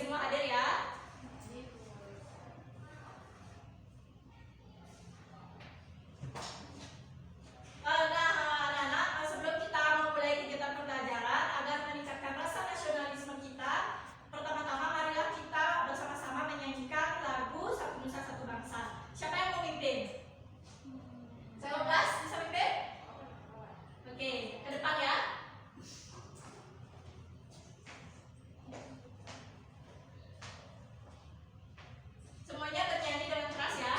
semua hadir ya. Nah, anak-anak, sebelum kita memulai kegiatan pembelajaran agar meningkatkan rasa nasionalisme kita, pertama-tama marilah kita bersama-sama menyanyikan lagu Satu Nusa Satu Bangsa. Siapa yang mau mimpin? 12 bisa mimpin? Oke, ke depan ya. Semuanya bernyanyi dengan keras ya.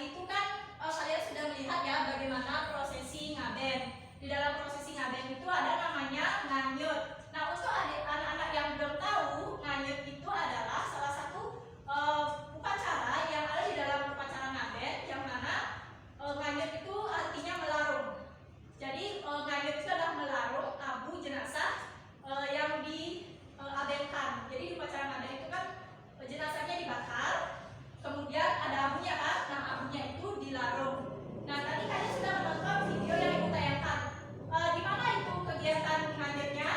tadi itu kan kalian sudah melihat ya bagaimana prosesi ngaben. Di dalam prosesi ngaben itu ada namanya nganyut. Nah, untuk anak-anak yang belum tahu, nganyut itu adalah salah satu upacara yang ada di dalam upacara ngaben, yang mana nganyut itu artinya melarung. Jadi nganyut itu adalah melarung abu jenazah yang diabenkan. Jadi di upacara ngaben itu kan jenazahnya dibakar, kemudian ada abunya kan, nah abunya itu dilarung. Nah, tadi kalian sudah menonton video yang ibu tayangkan. Di mana itu kegiatan nganyutnya?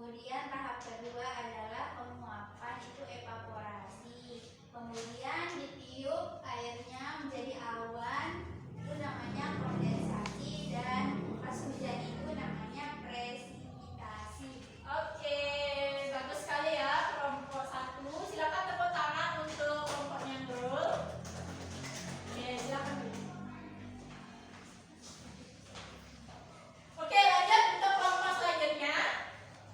Kemudian tahap kedua adalah penguapan, itu evaporasi. Kemudian ditiup airnya menjadi awan, itu namanya kondensasi, dan pas hujan itu namanya presipitasi. Oke, bagus sekali ya kelompok 1. Silakan tepuk tangan untuk kelompoknya Nurul. Oke, silakan. Oke, lanjut untuk kelompok selanjutnya.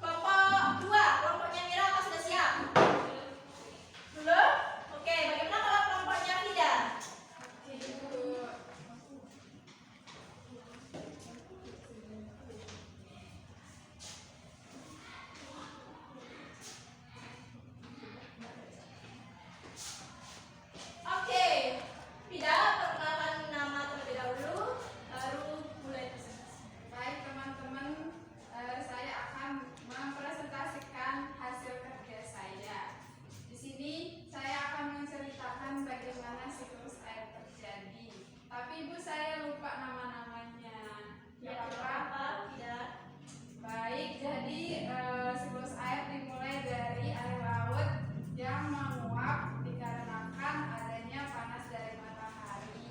Kelompok 2, kelompoknya Mira, apa sudah siap? Belum? Oke, bagaimana kalau kelompoknya Fida? Oke, Fida, perkenalkan nama terlebih dahulu, baru mulai presentasi. Baik teman-teman, saya akan mempresentasikan hasil kerja saya. Di sini saya akan menceritakan bagaimana siklus air terjadi. Tapi ibu saya lupa nama-namanya. Ya, Tidak tidak apa-apa. apa-apa, Fida. Baik, jadi siklus air dimulai dari air laut yang menguap dikarenakan adanya panas dari matahari.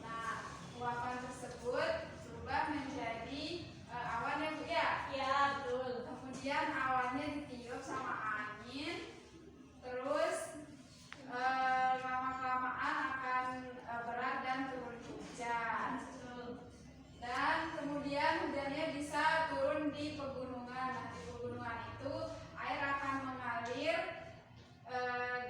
Nah, uapan tersebut berubah menjadi awan ya Bu ya. Ya, betul. Kemudian awannya ditiup sama angin, terus lama-kelamaan akan berat dan turun hujan. Betul. Dan kemudian hujannya bisa turun di pegunungan. Nah, di pegunungan itu air akan mengalir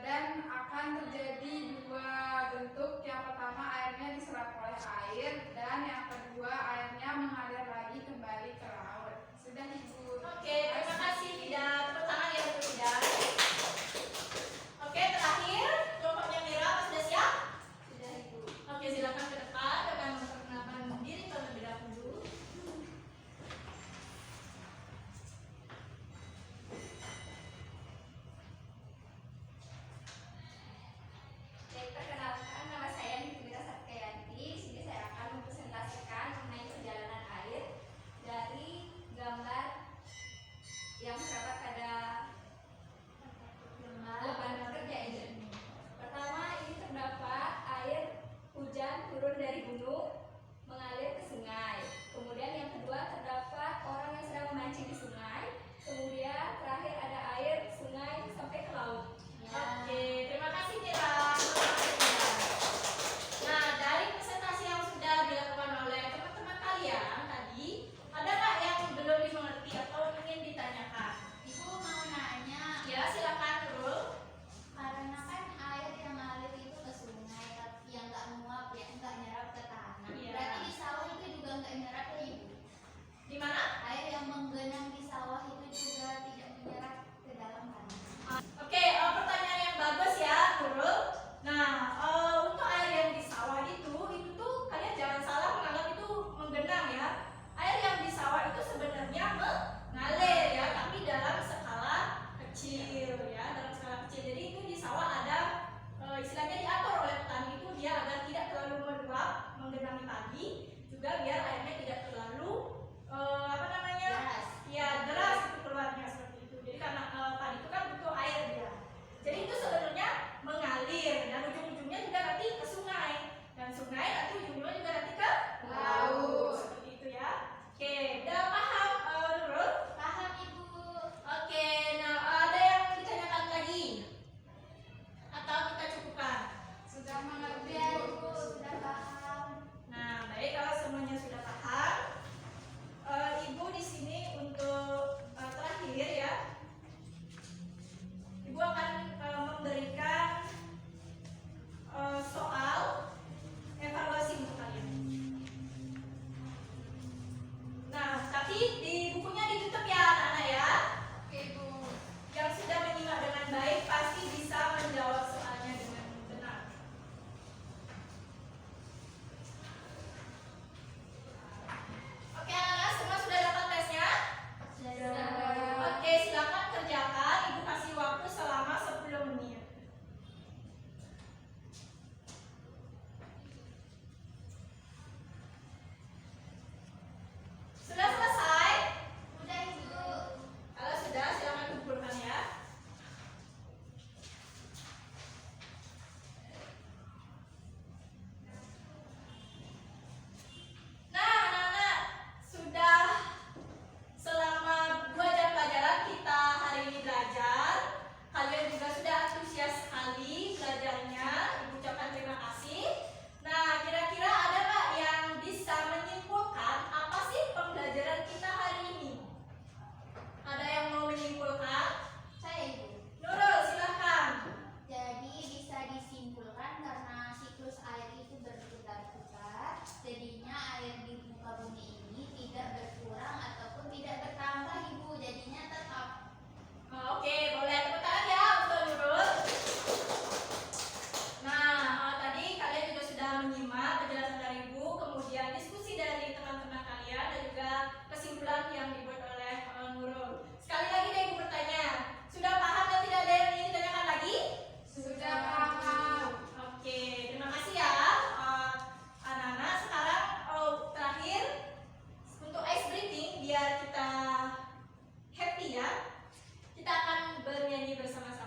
dan akan terjadi dua bentuk. Yang pertama airnya diserap oleh air, dan yang kedua airnya mengalir lagi kembali ke laut. Sudah Ibu. Oke, terima kasih Fida. bernyanyi bersama-sama.